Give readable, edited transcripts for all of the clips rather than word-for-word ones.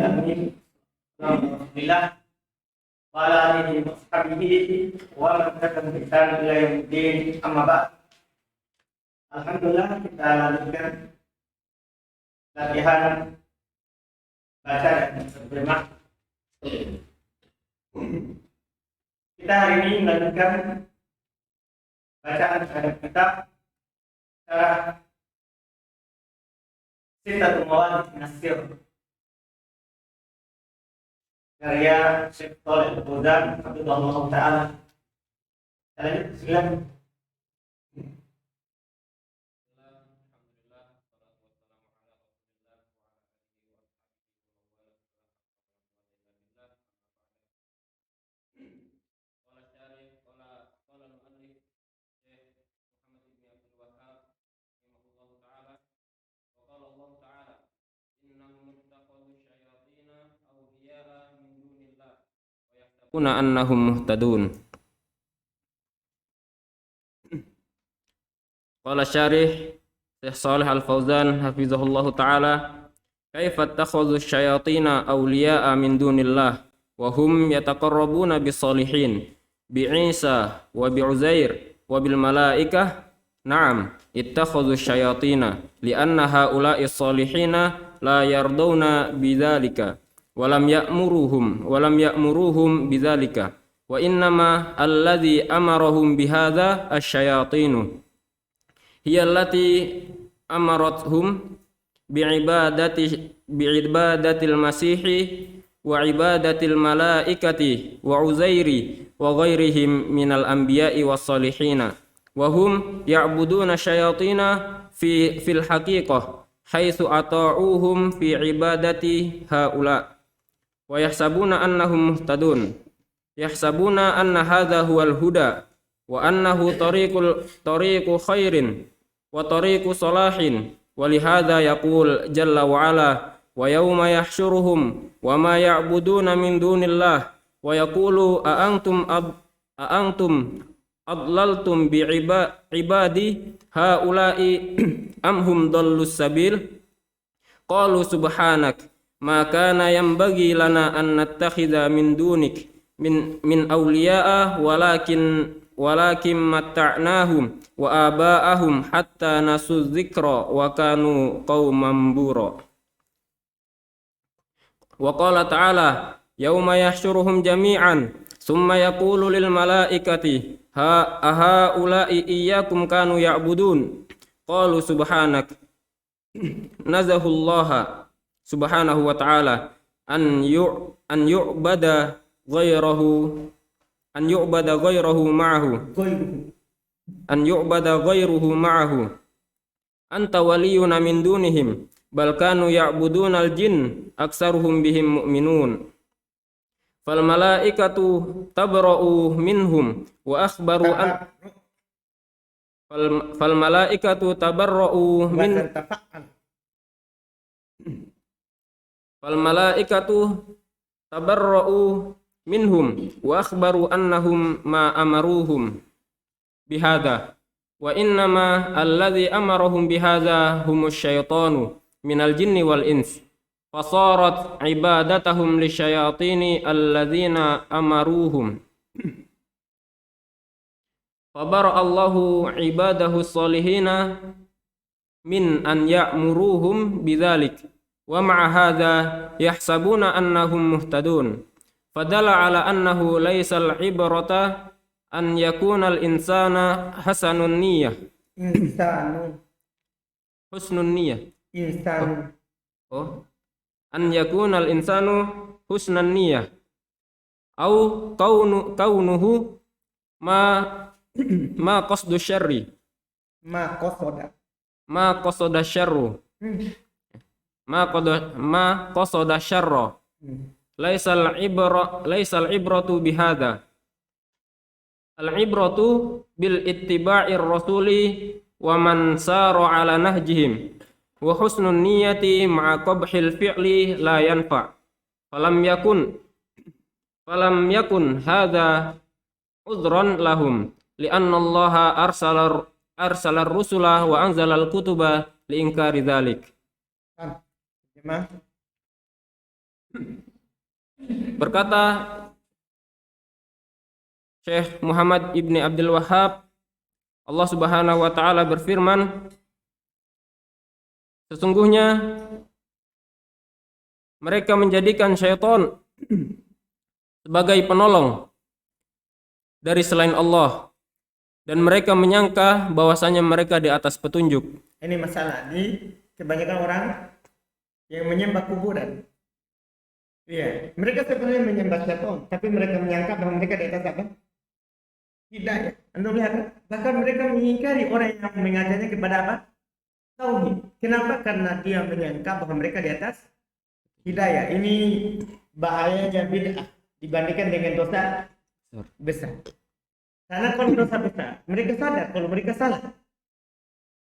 alamin. Alhamdulillah wa ala alihi wa sahbihi wa man tabi'ahum bi ihsan ila yaumiddin. Amma ba'd. Alhamdulillah, kita lanjutkan latihan baca dan terjemah. Kita hari ini melanjutkan bacaan terhadap kitab Syarah Sittatul Mawadih Nasir karya Syekh Shalih Al-Fauzan hafizahullah taala. Silakan. Kuna annahum muhtadun. Qala syarih Syekh Shalih Al-Fauzan hafizahullahu taala, kaifa takhadhu syayatina awliya'a min dunillah wa hum yataqarrabuna bis-shalihin bi Isa wa bi Uzair wa bil malaikah. Na'am, ittakhadhu syayatina li'anna haula'i s-salihina la yardawna bidzalika walam ya'muruhum bidzalika wa innama alladhi amarahum bihadza asy-syayatinu hiya allati amarathum bi'ibadatil masihi wa ibadatil malaikati wa uzairi wa ghairihim minal anbiya'i was salihina wa hum ya'buduna syayatina fil haqiqah haitsu ata'uhum fi ibadati haula wa yahsabuna annahum muhtadun, yahsabuna anna hadha huwal huda wa annahu tariqu khairin wa tariqu salahin wa lihadha yaqul jalla wa ala wa yawma yahsyuruhum wa ma ya'buduna min dunillah wa yaqulu a antum adlaltum bi ibadi haula'i am hum dallus sabil qalu subhanak ma kana yanbaghi lana an nattakhidha min dunik min awliya'a walakin matta'nahum wa aba'ahum hatta nasu dzikra wa kanu qauman bura. Wa qala ta'ala yauma yahsyuruhum jami'an summa yaqulu lil malaikati haula'i iyyakum kanu ya'budun qalu subhanak nazahullaha subhanahu wa ta'ala an yu'bada ghayruhu ma'ahu anta waliyuna min dunihim bal kanu ya'budunal jinn aksaruhum bihim mu'minun fal malaikatu tabra'u minhum wa akhbaru an fal malaikatu tabarra'u min fal malaikatu tabarra'u minhum wa akhbaru annahum ma amaruhum bihadza wa innama alladhi amarahum bihadza humus syaitanu minal jinni wal ins fasarat ibadatahum lisyayatini alladzina amaruhum fabara Allahu ibadahu salihina min an ya'muruhum bidzalik wa ma'a hadza yahsabuna annahum muhtadun fadalla ala annahu laysal ibrata an yakuna al insana hasanun niyyah husnun niyyah an yakuna al insanu husnan niyyah au kaunuhu ma qasdu syarri ma qasada syarru ma qasada syarra laisal ibratu bihadza al ibratu bil ittiba'ir rasuli wa man sara ala nahjihim wa husnun niyyati ma'a qabhil fi'li la yanfa falam yakun hadza udhran lahum li'anna allaha arsala rusula wa anzala al-kutuba li inkari dzalik. Berkata Syekh Muhammad Ibni Abdul Wahhab, Allah Subhanahu wa taala berfirman, sesungguhnya mereka menjadikan syaitan sebagai penolong dari selain Allah, dan mereka menyangka bahwasanya mereka di atas petunjuk. Ini masalah di kebanyakan orang yang menyembah kuburan. Iya, mereka sebenarnya menyembah syaitan, tapi mereka menyangka bahwa mereka di atas apa? Hidayah. Anda lihat, bahkan mereka mengingkari orang yang mengajarnya kepada apa? Tauhid. Kenapa? Karena dia menyangka bahwa mereka di atas hidayah. Ini bahayanya bid'ah dibandingkan dengan dosa besar. Karena kalau dosa besar, mereka sadar kalau mereka salah.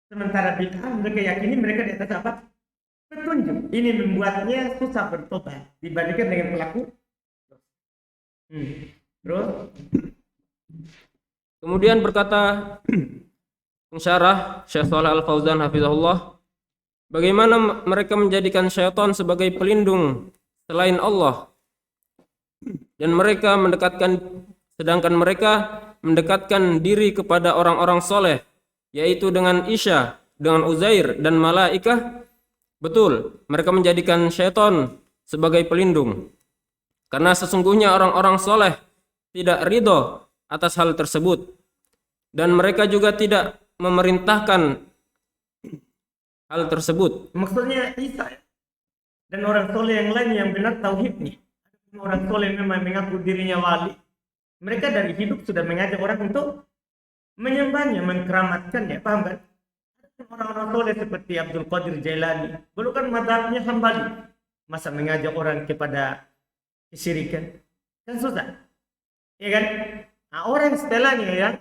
Sementara bid'ah, mereka yakini mereka di atas apa? Petunjuk. Ini membuatnya susah bertobat dibandingkan dengan pelaku. Terus kemudian berkata pensyarah Syekh Shalih Al Fauzan hafizahullah, bagaimana mereka menjadikan syaitan sebagai pelindung selain Allah, dan mereka sedangkan mereka mendekatkan diri kepada orang-orang soleh, yaitu dengan Isa, dengan Uzair dan malaikah. Betul, mereka menjadikan syaitan sebagai pelindung, karena sesungguhnya orang-orang soleh tidak ridho atas hal tersebut, dan mereka juga tidak memerintahkan hal tersebut. Maksudnya Isa dan orang soleh yang lain yang benar tauhidnya. Orang soleh memang mengaku dirinya wali. Mereka dari hidup sudah mengajak orang untuk menyembahnya, mengkeramatkannya. Paham kan? Orang-orang soleh seperti Abdul Qadir Jailani, dulu kan mazhabnya Hambali. Masa mengajak orang kepada kesyirikan? Kan susah. Ya kan? Nah, orang setelahnya yang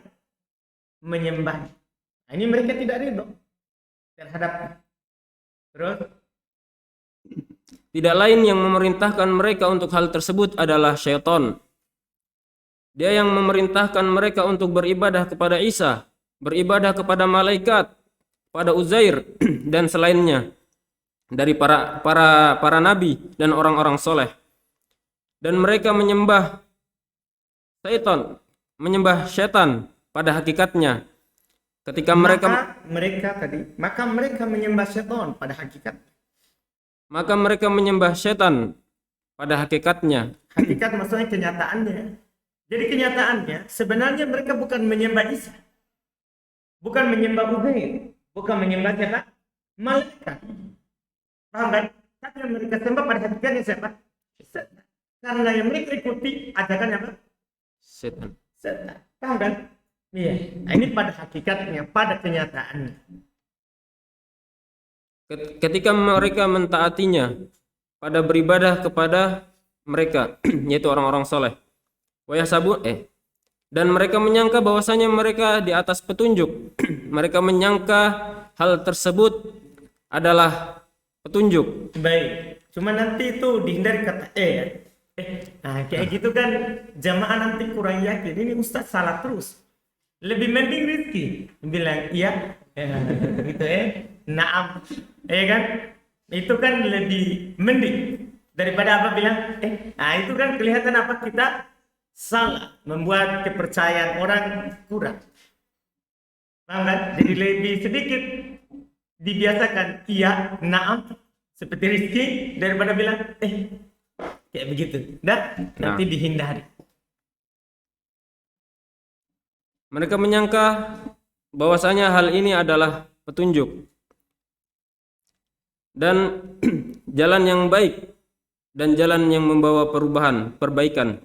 menyembah. Nah, ini mereka tidak ridho terhadap. Terus tidak lain yang memerintahkan mereka untuk hal tersebut adalah syaitan. Dia yang memerintahkan mereka untuk beribadah kepada Isa, beribadah kepada malaikat, pada Uzair dan selainnya dari para nabi dan orang-orang soleh. Dan mereka menyembah syaitan pada hakikatnya. Ketika mereka menyembah syaitan pada hakikat. Maka mereka menyembah syaitan pada hakikatnya. Hakikat maksudnya kenyataannya. Jadi kenyataannya sebenarnya mereka bukan menyembah Isa, bukan menyembah Uzair, bukan menyembah siapa? Malaikat. Paham kan? Tapi yang mereka sembah pada hakikatnya siapa? Setan. Karena yang mereka ikuti ajakan apa? Setan. Paham kan? Iya. Nah, ini pada hakikatnya, pada kenyataannya. Ketika mereka mentaatinya pada beribadah kepada mereka, yaitu orang-orang soleh, dan mereka menyangka bahwasanya mereka di atas petunjuk. Mereka menyangka hal tersebut adalah petunjuk. Baik, cuma nanti itu dihindari kata ya. Nah kayak gitu kan jamaah nanti kurang yakin. Ini Ustaz salah terus. Lebih mending Rizky bilang iya, gitu naam, kan? Itu kan lebih mending daripada apa bilang nah itu kan kelihatan apa kita salah, membuat kepercayaan orang kurang. Paham kan? Jadi lebih sedikit dibiasakan iya, naam, seperti Rizky daripada bilang kayak begitu. Nanti dihindari. Mereka menyangka bahwasanya hal ini adalah petunjuk dan jalan yang baik dan jalan yang membawa perbaikan.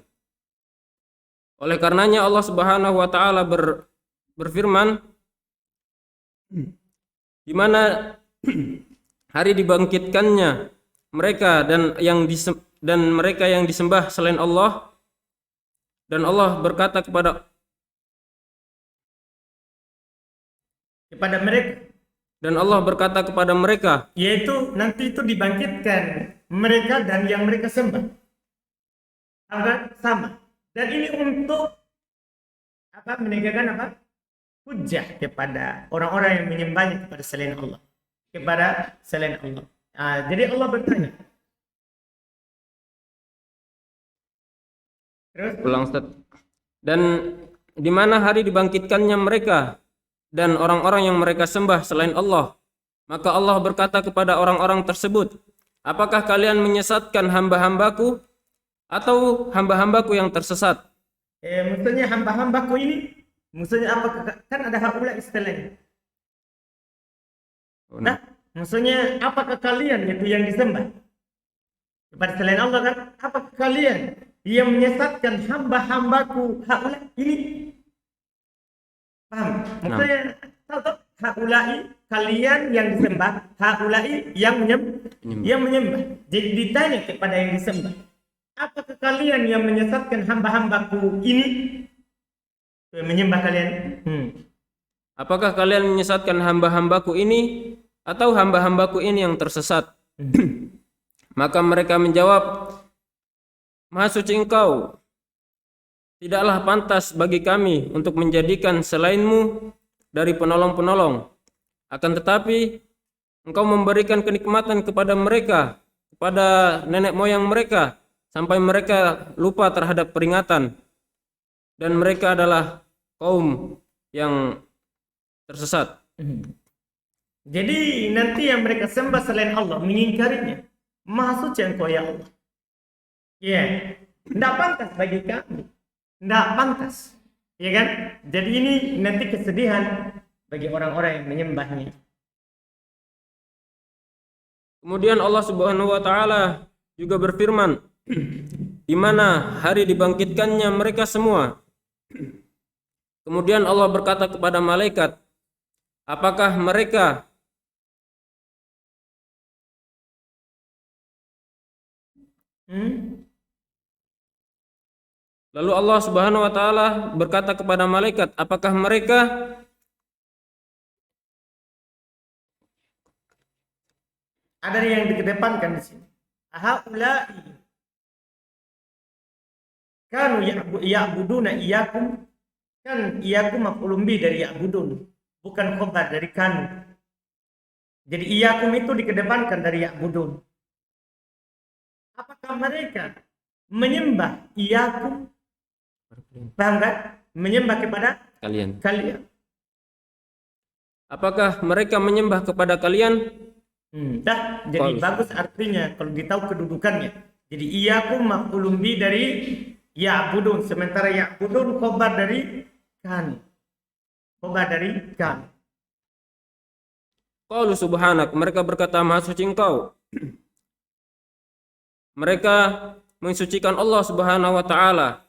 Oleh karenanya Allah Subhanahu wa taala berfirman, di mana hari dibangkitkannya mereka dan mereka yang disembah selain Allah, dan Allah berkata kepada mereka, dan Allah berkata kepada mereka, yaitu nanti itu dibangkitkan mereka dan yang mereka sembah agar sama. Dan ini untuk apa? Menegakkan apa? Hujjah kepada orang-orang yang menyembahnya kepada selain Allah, kepada selain Allah. Jadi Allah bertanya, Terus Ulang Ustaz. Dan di mana hari dibangkitkannya mereka dan orang-orang yang mereka sembah selain Allah. Maka Allah berkata kepada orang-orang tersebut, apakah kalian menyesatkan hamba-hambaku atau hamba-hambaku yang tersesat? maksudnya hamba-hambaku ini, maksudnya apa? Kan ada haula istilahnya. Nah, maksudnya apakah kalian itu yang disembah kepada selain Allah kan? Apakah kalian yang menyesatkan hamba-hambaku haula ini? Paham? Maksudnya tahu haulai kalian yang disembah, haulai yang menyembah. Jadi ditanya kepada yang disembah, apakah kalian yang menyesatkan hamba-hambaku ini? Menyembah kalian? Apakah kalian menyesatkan hamba-hambaku ini atau hamba-hambaku ini yang tersesat? Maka mereka menjawab, Maha suci Engkau, tidaklah pantas bagi kami untuk menjadikan selainmu dari penolong-penolong. Akan tetapi Engkau memberikan kenikmatan kepada mereka, kepada nenek moyang mereka, sampai mereka lupa terhadap peringatan. Dan mereka adalah kaum yang tersesat. Jadi nanti yang mereka sembah selain Allah mengingkarinya. Maha suci Engkau ya Allah. Ya, tidak pantas bagi kami. Tidak pantas. Ya kan? Jadi ini nanti kesedihan bagi orang-orang yang menyembahnya. Kemudian Allah Subhanahu wa taala juga berfirman, di mana hari dibangkitkannya mereka semua. Kemudian Allah berkata kepada malaikat, apakah mereka Lalu Allah Subhanahu wa taala berkata kepada malaikat, apakah mereka ada yang dikedepankan di sini. Haulai kanu ya'buduna iyyakum, kan iyyakum maf'ulun bi dari ya'budun, bukan khabar dari kanu. Jadi iyyakum itu dikedepankan dari ya'budun. Apakah mereka menyembah iyyakum? Paham kan? Menyembah kepada kalian? Apakah mereka menyembah kepada kalian? Jadi bagus artinya kalau ditahu kedudukannya. Jadi iyyakum maf'ulun bi dari ya'budun, sementara ya'budun khabar dari kan. Qalu subhanak, mereka berkata Maha suci Engkau. Mereka mensucikan Allah Subhanahu wa taala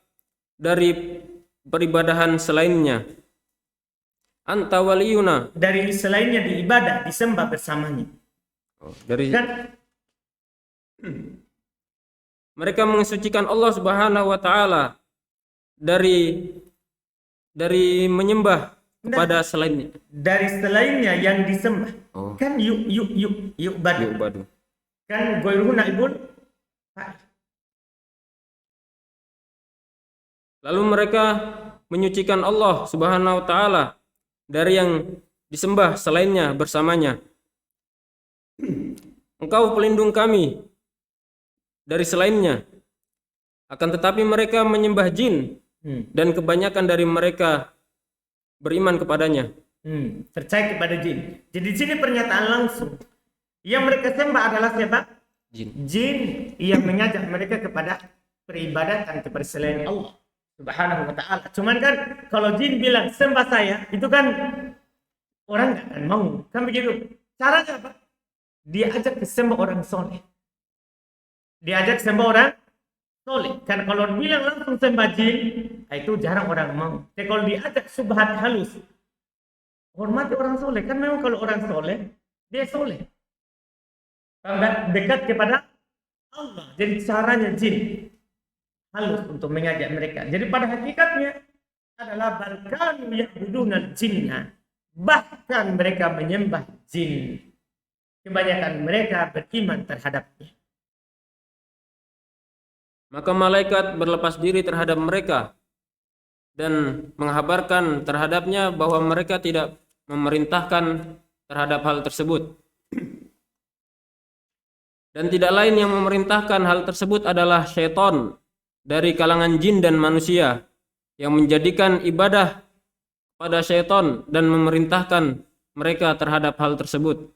dari peribadahan selainnya. Anta waliyuna, dari selainnya diibadah, disembah bersamanya. Mereka mensucikan Allah Subhanahu wa taala dari menyembah kepada selainnya. Dari selainnya yang disembah. Kan yuk badu. Kan ghairuhu naibun. Lalu mereka menyucikan Allah Subhanahu wa taala dari yang disembah selainnya bersamanya. Engkau pelindung kami dari selainnya. Akan tetapi mereka menyembah jin dan kebanyakan dari mereka beriman kepadanya. Percaya kepada jin. Jadi di sini pernyataan langsung. Yang mereka sembah adalah siapa? Jin yang mengajak mereka kepada peribadatan kepada selain Allah Subhanahu wa taala. Cuman kan kalau jin bilang sembah saya, itu kan orang nggak akan mau. Kan begitu. Caranya apa? Dia ajak sembah orang soleh. Kan kalau bilang langsung sembah jin, itu jarang orang mau. Tapi kalau diajak subhat halus, hormati orang soleh. Kan memang kalau orang soleh, dia soleh. Dekat kepada Allah. Jadi caranya jin halus untuk mengajak mereka. Jadi pada hakikatnya adalah balkanu ya'budunal jinna. Bahkan mereka menyembah jin. Kebanyakan mereka beriman terhadapnya. Maka malaikat berlepas diri terhadap mereka dan menghabarkan terhadapnya bahwa mereka tidak memerintahkan terhadap hal tersebut. Dan tidak lain yang memerintahkan hal tersebut adalah syaitan dari kalangan jin dan manusia yang menjadikan ibadah pada syaitan dan memerintahkan mereka terhadap hal tersebut.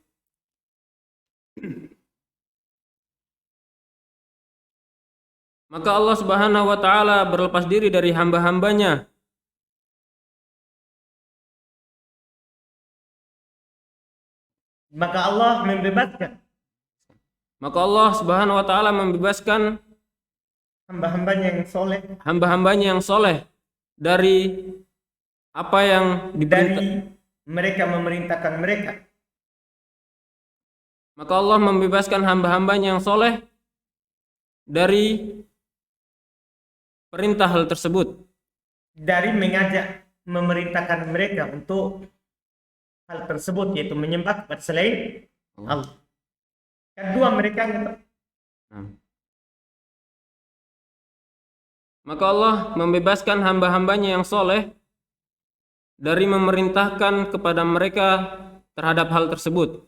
Maka Allah Subhanahu wa taala berlepas diri dari hamba-hambanya. Maka Allah membebaskan Maka Allah Subhanahu wa taala membebaskan hamba-hambanya yang soleh hamba-hambanya yang soleh dari apa yang dari mereka memerintahkan mereka. Maka Allah membebaskan hamba-hambanya yang soleh dari perintah hal tersebut, Dari mengajak memerintahkan mereka untuk hal tersebut, yaitu menyembah kepada selain Allah. Kedua mereka Maka Allah membebaskan hamba-hambanya yang soleh dari memerintahkan kepada mereka terhadap hal tersebut.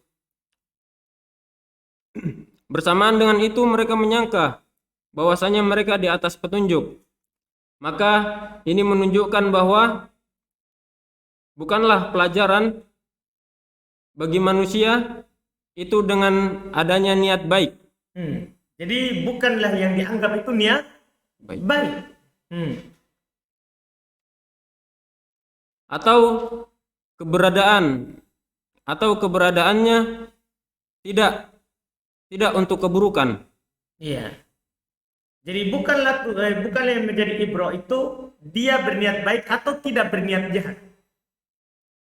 Bersamaan dengan itu mereka menyangka bahwasanya mereka di atas petunjuk. Maka ini menunjukkan bahwa bukanlah pelajaran bagi manusia itu dengan adanya niat baik. Jadi bukanlah yang dianggap itu niat baik. Atau keberadaannya tidak untuk keburukan. Iya. Jadi bukanlah yang menjadi ibrah itu dia berniat baik atau tidak berniat jahat.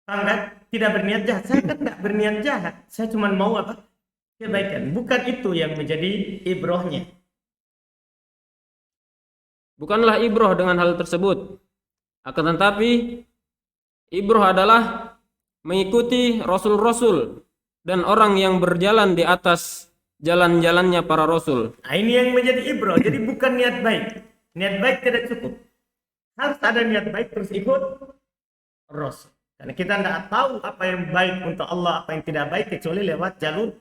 Paham kan? Tidak berniat jahat. Saya kan tidak berniat jahat. Saya cuma mau apa? Kebaikan. Bukan itu yang menjadi ibrahnya. Bukanlah ibrah dengan hal tersebut. Akan tetapi ibrah adalah mengikuti rasul-rasul dan orang yang berjalan di atas jalan-jalannya para rasul. Nah, ini yang menjadi ibrah. Jadi bukan niat baik. Niat baik tidak cukup. Harus ada niat baik terus ikut rasul. Karena kita tidak tahu apa yang baik untuk Allah, apa yang tidak baik kecuali lewat jalur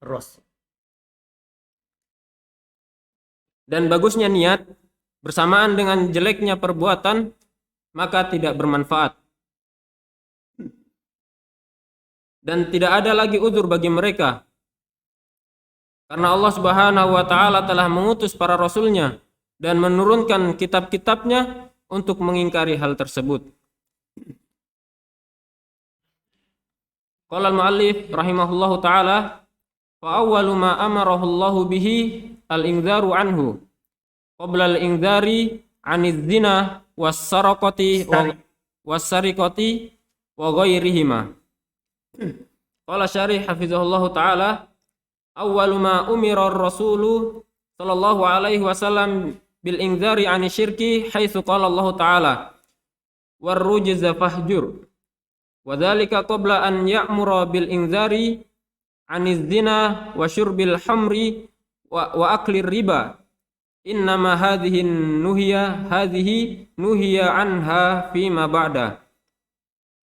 rasul. Dan bagusnya niat bersamaan dengan jeleknya perbuatan maka tidak bermanfaat. Dan tidak ada lagi uzur bagi mereka. Karena Allah Subhanahu wa taala telah mengutus para rasulnya dan menurunkan kitab-kitabnya untuk mengingkari hal tersebut. Qala al-muallif rahimahullahu taala, fa awwalu ma amarahu Allahu bihi al-inzaru anhu qabla al-inzari 'anidz zina was-saraqati was-sariqati wa ghairihima. Qala syarih hafizahullahu taala, awwalu ma umira ar-rasulu sallallahu alaihi wasallam bil inzari 'ani syirki haitsu qala Allah taala war rujza fahjur. Wa dzalika qabla an ya'mura bil inzari 'aniz zina wa syurbil hamri wa aklir riba. Innama hadhihi nuhiya anha fima ba'da.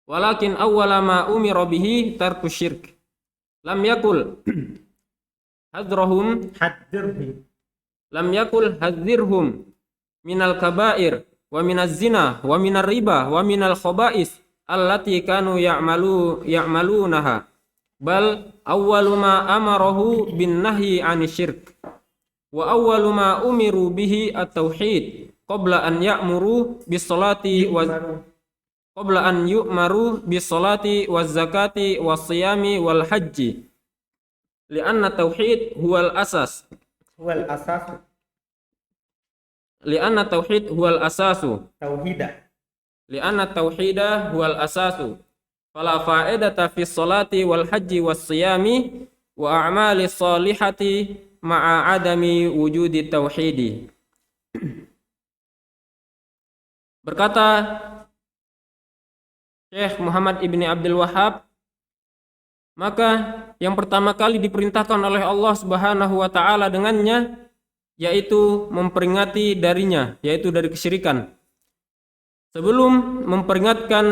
Walakin awwala ma umira bihi tarku syirk. Lam yakul hadhirhum minal kaba'ir wa minaz zina wa minar riba wa minal khaba'is allati kanu ya'malunaha. Bal awwalu ma amarahu bin nahyi 'anil syirk. Wa awwalu ma umiru bihi at-tauhid qabla an ya'muru bis-salati qabla an yu'maru bis-salati waz-zakati was-siyami wal hajji. Li'anna tauhid huwal asas. Li'anna tauhid huwal asasu. Li'anna tauhida huwal asasu. Fala fa'idata fis salati wal hajji was siyami wa a'mali salihati ma'a adami wujudi tauhidi. Berkata Syekh Muhammad Ibni Abdul Wahhab, maka yang pertama kali diperintahkan oleh Allah Subhanahu wa taala dengannya yaitu memperingati darinya, yaitu dari kesyirikan. Sebelum memperingatkan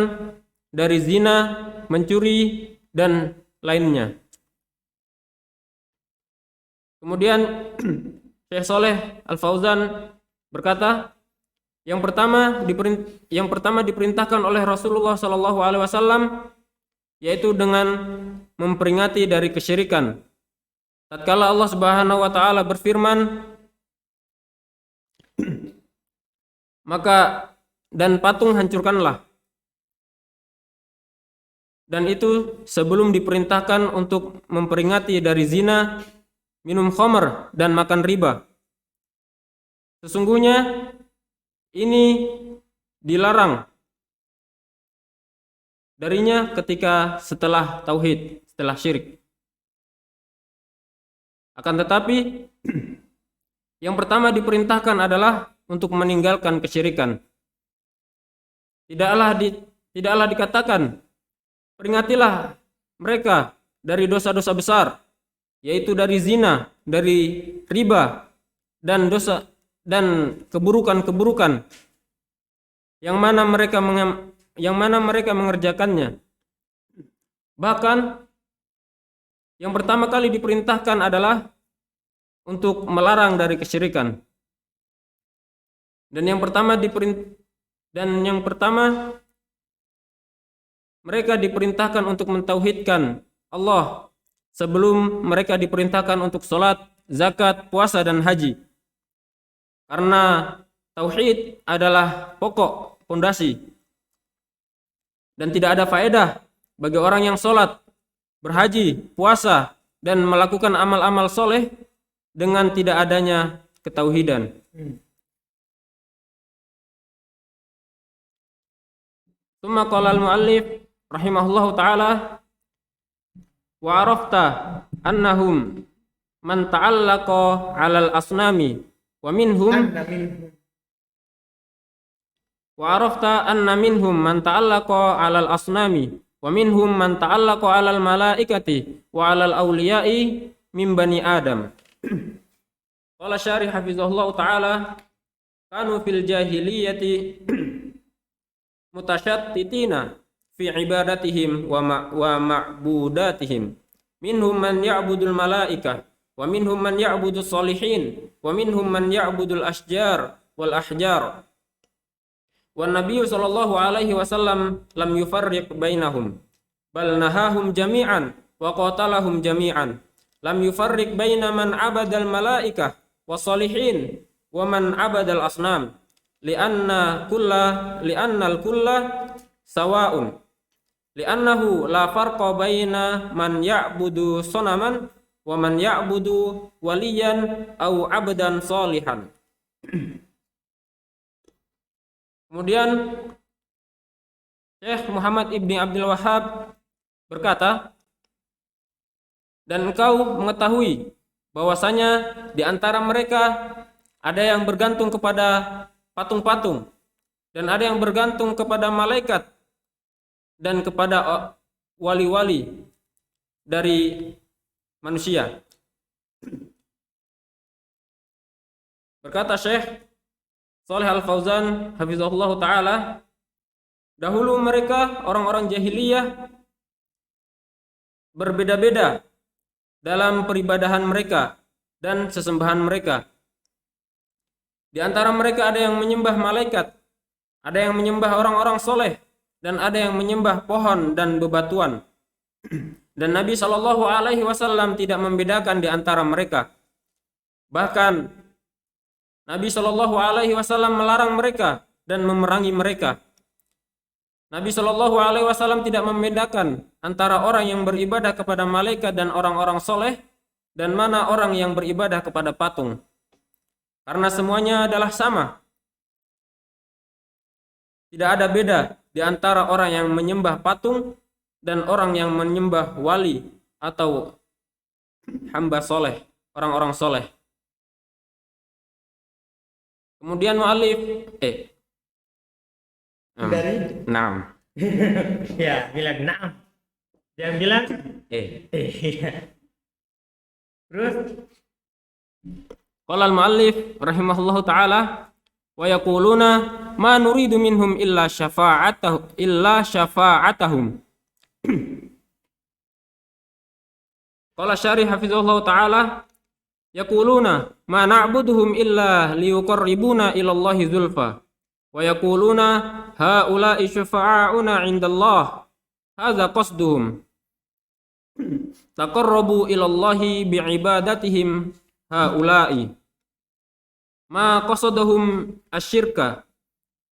dari zina, mencuri dan lainnya. Kemudian Syekh Saleh Al Fauzan berkata, yang pertama diperintahkan oleh Rasulullah sallallahu alaihi wasallam yaitu dengan memperingati dari kesyirikan. Tatkala Allah Subhanahu wa taala berfirman, maka dan patung hancurkanlah. Dan itu sebelum diperintahkan untuk memperingati dari zina, minum khamr dan makan riba. Sesungguhnya ini dilarang darinya ketika setelah tauhid, setelah syirik. Akan tetapi yang pertama diperintahkan adalah untuk meninggalkan kesyirikan. Tidaklah dikatakan peringatilah mereka dari dosa-dosa besar, yaitu dari zina, dari riba dan dosa dan keburukan-keburukan yang mana mereka mengerjakannya. Bahkan yang pertama kali diperintahkan adalah untuk melarang dari kesyirikan. Dan yang pertama mereka diperintahkan untuk mentauhidkan Allah sebelum mereka diperintahkan untuk sholat, zakat, puasa, dan haji. Karena tauhid adalah pokok, fondasi. Dan tidak ada faedah bagi orang yang sholat, berhaji, puasa, dan melakukan amal-amal soleh dengan tidak adanya ketauhidan. Tsumma qala al-muallif rahimahullahu ta'ala, wa arafta annahum man ta'allaqa 'alal asnami wa minhum man ta'allaqa 'alal asnami wa minhum man ta'allaqa 'alal malaikati wa 'alal awliya'i min bani adam. Qala syarih hafizahullahu ta'ala, kanu fil jahiliyati mutasyattitina fi ibadatihim wa ma'budatihim. Minhum man ya'budul malaikah wa minhum man ya'budus solihin wa minhum man ya'budul asjar wal ahjar. Wan nabiyyu sallallahu alaihi wasallam lam yufarriq bainahum bal nahahum jami'an wa qatalahum jami'an. Lam yufarriq baina man 'abadal malaikah was solihin wa man 'abadal asnam li'annal kulla sawa'un li'annahu la farqa baina man ya'budu sonaman wa man ya'budu waliyan au 'abdan salihan. Kemudian Syekh Muhammad Ibni Abdul Wahhab berkata, dan engkau mengetahui bahwasanya di antara mereka ada yang bergantung kepada patung-patung dan ada yang bergantung kepada malaikat dan kepada wali-wali dari manusia. Berkata Syekh Shalih Al-Fauzan hafizahullah ta'ala, dahulu mereka orang-orang jahiliyah berbeda-beda dalam peribadahan mereka dan sesembahan mereka. Di antara mereka ada yang menyembah malaikat, ada yang menyembah orang-orang soleh, dan ada yang menyembah pohon dan bebatuan. Dan Nabi Shallallahu alaihi wasallam tidak membedakan di antara mereka. Bahkan Nabi Shallallahu alaihi wasallam melarang mereka dan memerangi mereka. Nabi Shallallahu alaihi wasallam tidak membedakan antara orang yang beribadah kepada malaikat dan orang-orang soleh dan mana orang yang beribadah kepada patung. Karena semuanya adalah sama. Tidak ada beda di antara orang yang menyembah patung dan orang yang menyembah wali atau hamba soleh, orang-orang soleh. Kemudian mu'alif Naam. Ya, bilang naam. Jangan bilang iya. Terus qala al-mu'allif rahimahullahu ta'ala, wa yaquluna ma nuridu minhum illa syafa'atahum. Qala syarih hafizahullahu ta'ala, yaquluna ma na'buduhum illa liyuqarribuna ila Allahi zulfa wa yaquluna haula'i syafa'auna 'indallah hadza qasduhum taqarrabu ila Allahi bi'ibadatihim haula'i ma qasadahum asyirka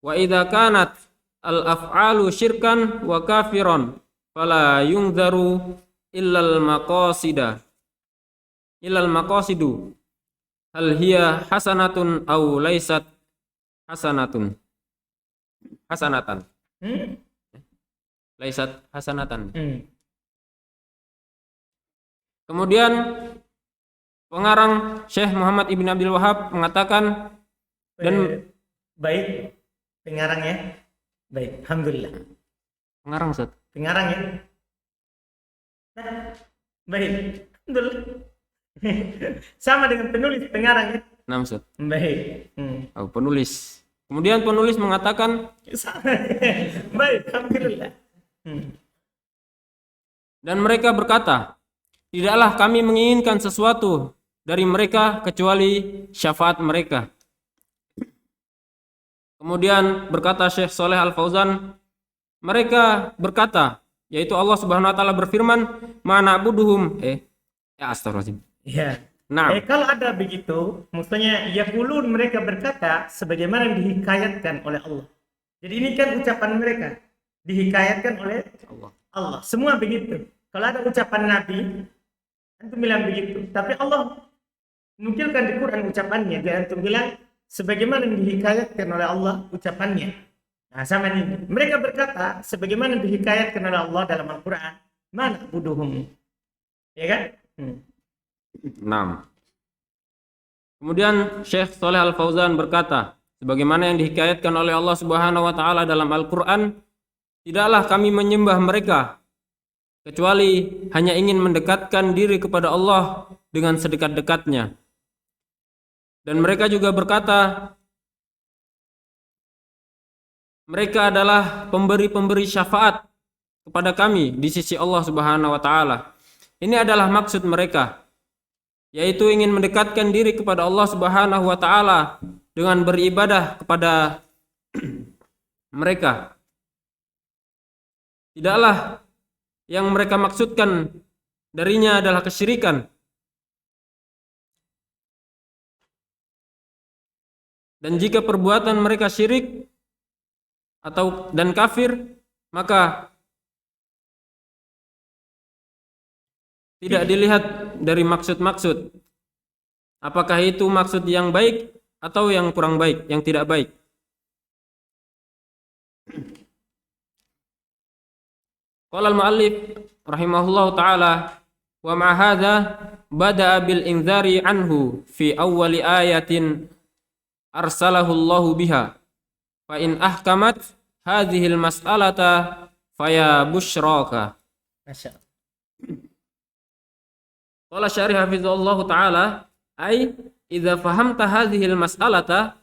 wa idza kanat al-af'alu syirkan wa kafiran fala yunzaru illal maqasidu hal hiya hasanatun aw laysat hasanatan laysat hasanatan. Kemudian pengarang Syekh Muhammad Ibn Abdul Wahab mengatakan dan baik pengarangnya baik, alhamdulillah. Pengarang Ustaz. Pengarang ya. Nah, baik, alhamdulillah. Sama dengan penulis pengarang ya. Nah, Ustaz. Baik. Oh, penulis. Kemudian penulis mengatakan baik, alhamdulillah. Dan mereka berkata, tidaklah kami menginginkan sesuatu dari mereka kecuali syafaat mereka. Kemudian berkata Syekh Saleh Al-Fauzan, mereka berkata, yaitu Allah Subhanahu wa taala berfirman, "Ma na'buduhum." Astagfirullahaladzim. Ya. Nah, kalau ada begitu, maksudnya yaqulun, mereka berkata sebagaimana yang dihikayatkan oleh Allah. Jadi ini kan ucapan mereka dihikayatkan oleh Allah. Semua begitu. Kalau ada ucapan Nabi, antum bilang begitu. Tapi Allah nukilkan di Quran ucapannya. Dia antum bilang sebagaimana yang dihikayatkan oleh Allah ucapannya. Nah, sama ini. Mereka berkata sebagaimana yang dihikayatkan oleh Allah dalam Al-Quran, mana buduhum. Ya kan? Nah. Kemudian Syekh Saleh Al-Fauzan berkata, sebagaimana yang dihikayatkan oleh Allah Subhanahu wa taala dalam Al-Quran, tidaklah kami menyembah mereka kecuali hanya ingin mendekatkan diri kepada Allah dengan sedekat-dekatnya. Dan mereka juga berkata, mereka adalah pemberi-pemberi syafaat kepada kami di sisi Allah Subhanahu wa taala. Ini adalah maksud mereka, yaitu ingin mendekatkan diri kepada Allah Subhanahu wa taala dengan beribadah kepada mereka. Tidaklah yang mereka maksudkan darinya adalah kesyirikan. Dan jika perbuatan mereka syirik dan kafir, maka tidak dilihat dari maksud-maksud. Apakah itu maksud yang baik atau yang kurang baik, yang tidak baik. Qala al-muallif rahimahullahu taala wa ma hadza bada'a bil inzari anhu fi awwali ayatin arsalahu Allahu biha fa in ahkamat hadhihi al-mas'alata faya busyraka. Masya. Qala syarih hafizallahu taala ay idza fahamta hadhihi al-mas'alata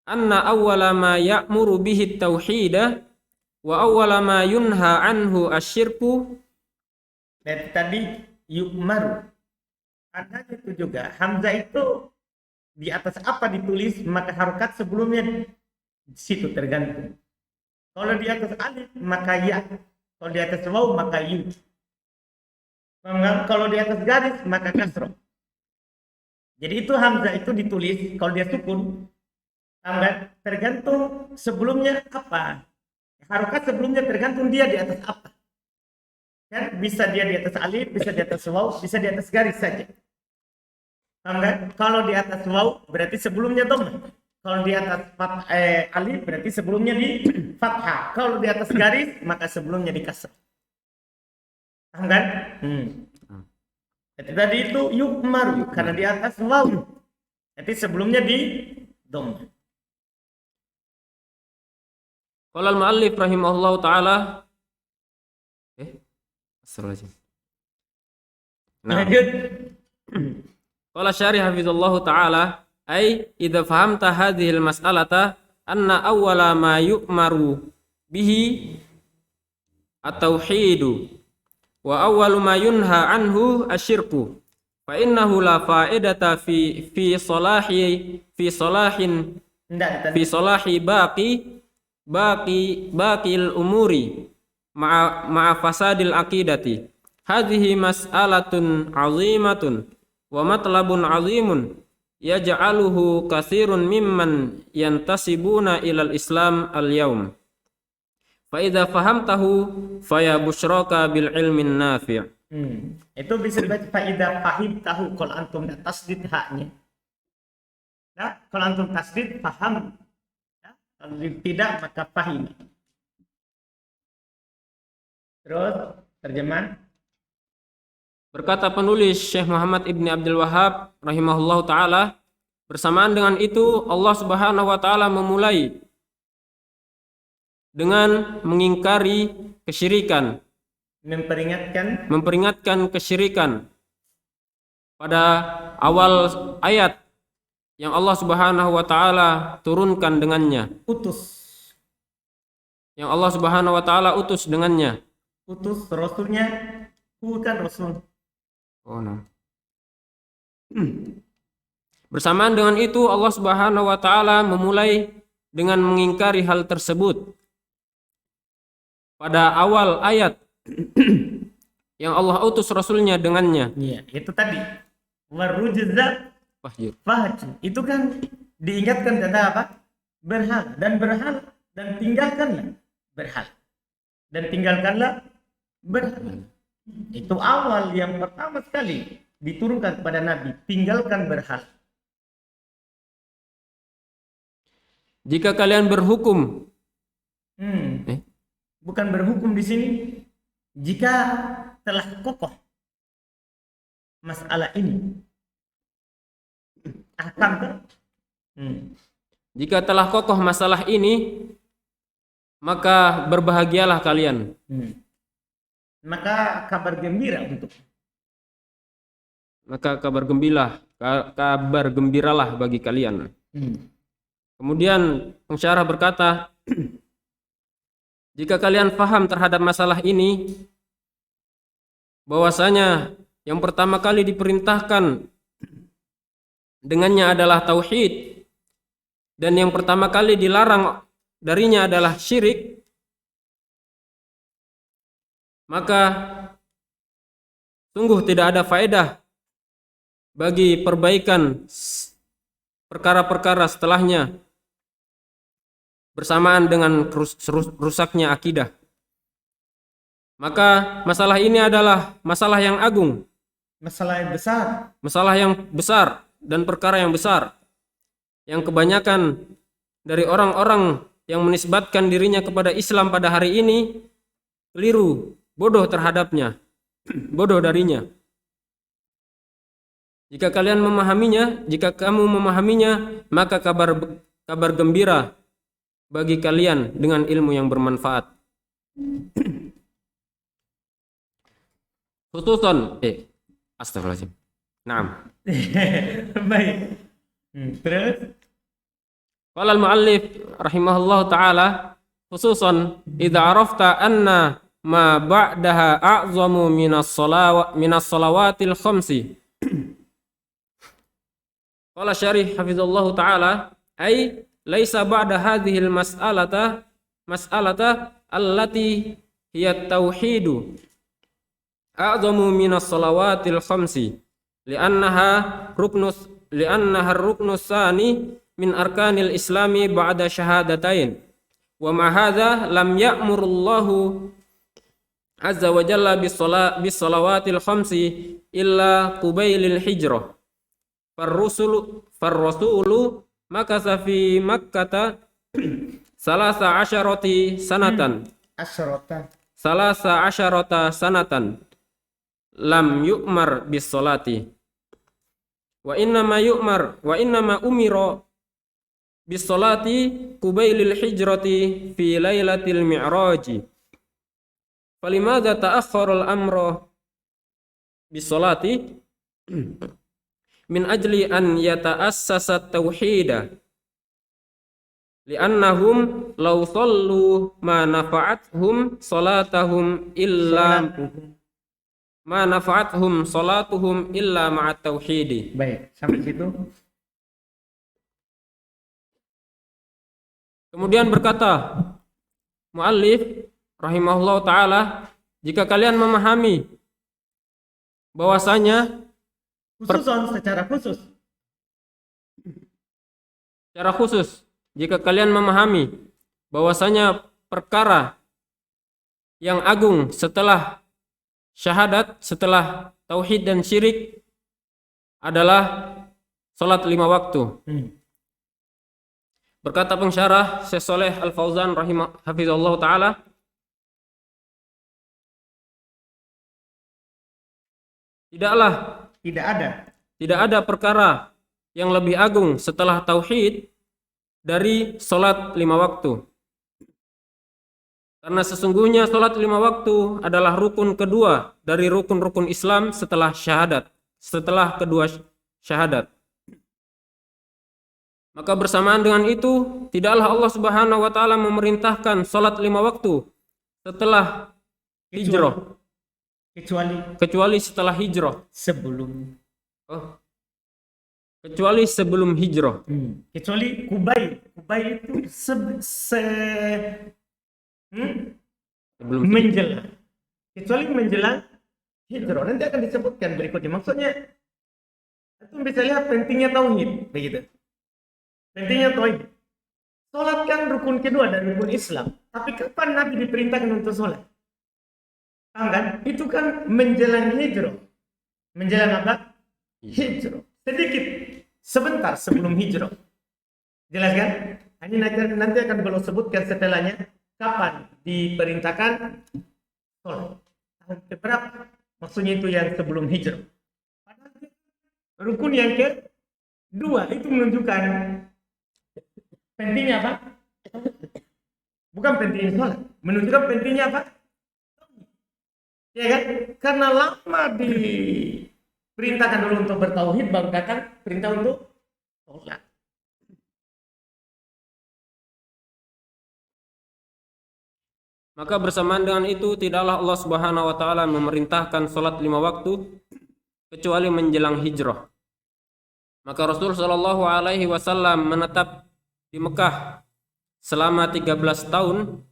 anna awwala ma ya'muru bihi at-tauhid wa awwala ma yunha anhu asyirku. Tadi yu'maru. Ada itu juga. Hamzah itu di atas apa ditulis, maka harokat sebelumnya di situ tergantung. Kalau di atas alif maka ya. Kalau di atas waw maka yu. Kalau di atas garis maka kasroh. Jadi itu hamzah itu ditulis kalau dia sukun. Tergantung sebelumnya apa. Harokat sebelumnya tergantung dia di atas apa. Kan bisa dia di atas alif, bisa di atas waw, bisa di atas garis saja. Kalau di atas waw berarti sebelumnya dhammah. Kalau di atas alif berarti sebelumnya di fathah. Kalau di atas garis maka sebelumnya di kasrah. Paham kan? Jadi tadi itu yukmaru karena di atas waw. Jadi sebelumnya di dhammah. Qala al-muallif rahimahullahu taala Astagfirullahaladzim. Nah. Qala syarih hafizallahu taala ay idza fahamta hadhihi al-mas'alata anna awwala ma yu'maru bihi at-tauhidu wa awwalu ma yunha anhu asyirku fa innahu la fa'idata fi salahin Enggak, fi salahi baqil umuri ma'a fasadil aqidati. Hadhihi mas'alatun 'azimatun wa matlabun 'azimun yaj'aluhu katsirun mimman yantasibuna ilal Islam al-yaum. Fa idza fahamtahu faya busyraka bil ilmin nafi'. Itu bisa dibaca faidah fahim tahu kalau antum dah tasdid haknya. Nah, kalau antum tasdid faham. Ya? Kalau tidak maka fahim. Terus terjemahan. Berkata penulis Syekh Muhammad Ibni Abdul Wahhab rahimahullahu taala, bersamaan dengan itu Allah Subhanahu wa taala memulai dengan mengingkari kesyirikan, memperingatkan kesyirikan pada awal ayat yang Allah Subhanahu wa taala turunkan dengannya. Yang Allah Subhanahu wa taala utus dengannya. Utus rasulnya bukan rasul. Oh, no. Bersamaan dengan itu Allah Subhanahu wa taala memulai dengan mengingkari hal tersebut. Pada awal ayat yang Allah utus rasulnya dengannya. Iya, itu tadi. Warujza fahjur. Itu kan diingatkan tentang apa? Berhala dan tinggalkanlah berhala. Dan tinggalkanlah berhala. Itu awal yang pertama sekali diturunkan kepada Nabi, tinggalkan berhala. Jika kalian berhukum, bukan berhukum di sini. Jika telah kokoh masalah ini, akan jika telah kokoh masalah ini, maka berbahagialah kalian. Maka kabar gembira untuk. Maka kabar gembiralah bagi kalian. Kemudian pensyarah berkata, jika kalian paham terhadap masalah ini, bahwasanya yang pertama kali diperintahkan dengannya adalah tauhid, dan yang pertama kali dilarang darinya adalah syirik, maka sungguh tidak ada faedah bagi perbaikan perkara-perkara setelahnya bersamaan dengan rusaknya akidah. Maka masalah ini adalah masalah yang agung, masalah yang besar dan perkara yang besar, yang kebanyakan dari orang-orang yang menisbatkan dirinya kepada Islam pada hari ini keliru, bodoh terhadapnya, bodoh darinya. Jika kamu memahaminya, maka kabar gembira bagi kalian dengan ilmu yang bermanfaat. Khususan astagfirullahaladzim. Naam. Baik. Terus qala al-muallif rahimahullah taala, khususan idza arafta anna ma ba'daha a'zamu minas salawatil khamsi. Qala syarih hafizallahu taala, ay laisa ba'da hadhihi al-mas'alata allati hiya tauhidu a'zamu minas salawatil khamsi li'annaha ruknus tsani min arkanil islami ba'da syahadatain wa ma hadza lam ya'murullahu azza wa jalla bis salawatil khamsi illa qubailil hijrah farrasulu makasa fi Makkata salasa asyarati sanatan lam yu'mar bis salati wa innama umira bis salati qubailil hijrati fi lailatil mi'raji falimadza ta'akhkhara al-amra bis salati min ajli an yata'assasa tauhida li'annahum law sallu ma nafa'athum salatahum illa ma nafa'athum salatuhum illa ma'at tauhidi. Baik, sampai situ. Kemudian berkata muallif rahimahullah taala, jika kalian memahami bahwasanya secara khusus, jika kalian memahami bahwasanya perkara yang agung setelah syahadat, setelah tauhid dan syirik adalah salat 5 waktu. Berkata pensyarah Syekh Shalih Al Fauzan hafizallah taala, tidak ada perkara yang lebih agung setelah tauhid dari salat 5 waktu. Karena sesungguhnya salat 5 waktu adalah rukun kedua dari rukun-rukun Islam setelah syahadat, setelah kedua syahadat. Maka bersamaan dengan itu, tidaklah Allah Subhanahu wa taala memerintahkan salat 5 waktu setelah hijrah, kecuali setelah hijrah. Kecuali sebelum hijrah. Kecuali Kubai itu menjelang. Kecuali menjelang hijrah. Nanti akan disebutkan berikutnya. Maksudnya itu bisa lihat pentingnya tauhid, begitu. Pentingnya tauhid. Salat kan rukun kedua dari rukun Islam. Tapi kapan Nabi diperintahkan untuk salat? Kan? Itu kan menjelang hijrah. Menjelang apa? Hijrah. Sedikit, sebentar sebelum hijrah. Jelas kan? Ini nanti akan beliau sebutkan setelahnya kapan diperintahkan salat. Berapa? Maksudnya itu yang sebelum hijrah. Rukun yang kedua itu menunjukkan pentingnya apa? Bukan pentingnya sholat, menunjukkan pentingnya apa? Ya kan? Karena lama diperintahkan dulu untuk bertauhid, baru datang perintah untuk sholat. Maka bersamaan dengan itu, tidaklah Allah Subhanahu wa taala memerintahkan salat 5 waktu kecuali menjelang hijrah. Maka Rasul sallallahu alaihi wasallam menetap di Mekah selama 13 tahun,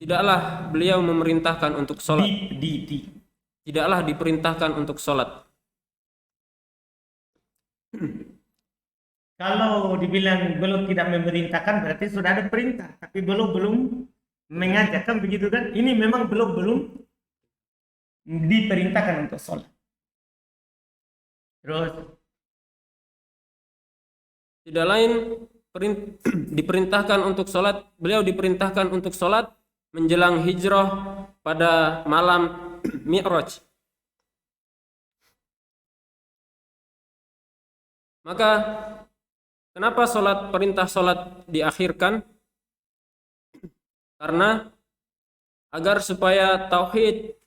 tidaklah beliau memerintahkan untuk sholat. Tidaklah diperintahkan untuk sholat. Kalau dibilang belum tidak memerintahkan berarti sudah ada perintah, tapi belum mengajak, kan begitu kan? Ini memang belum diperintahkan untuk sholat. Terus tidak lain diperintahkan untuk sholat, beliau diperintahkan untuk sholat menjelang hijrah pada malam Mi'raj. Maka kenapa perintah sholat diakhirkan? Karena agar supaya tauhid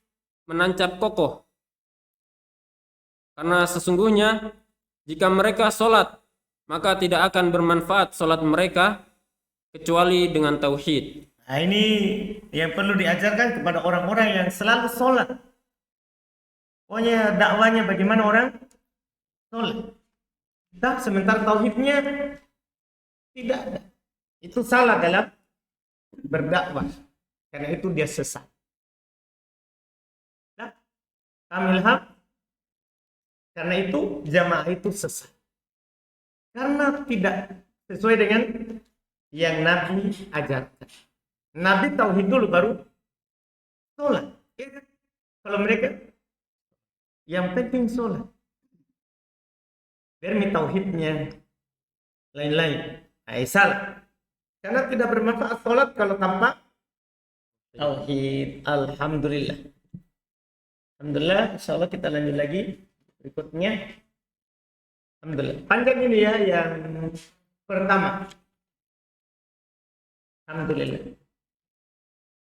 menancap kokoh. Karena sesungguhnya jika mereka sholat, maka tidak akan bermanfaat sholat mereka kecuali dengan tauhid. Nah, ini yang perlu diajarkan kepada orang-orang yang selalu sholat. Pokoknya dakwanya bagaimana orang sholat. Sementara tauhidnya tidak ada. Itu salah dalam berdakwah. Karena itu dia sesat. Kamil haq. Karena itu jamaah itu sesat. Karena tidak sesuai dengan yang Nabi ajarkan. Nabi tauhid dulu baru sholat. Kalau mereka yang penting sholat. Biar tauhidnya lain-lain. Salah. Karena tidak bermanfaat sholat kalau tanpa tauhid. Alhamdulillah. Alhamdulillah. Insyaallah kita lanjut lagi berikutnya. Alhamdulillah. Panjang ini ya yang pertama. Alhamdulillah.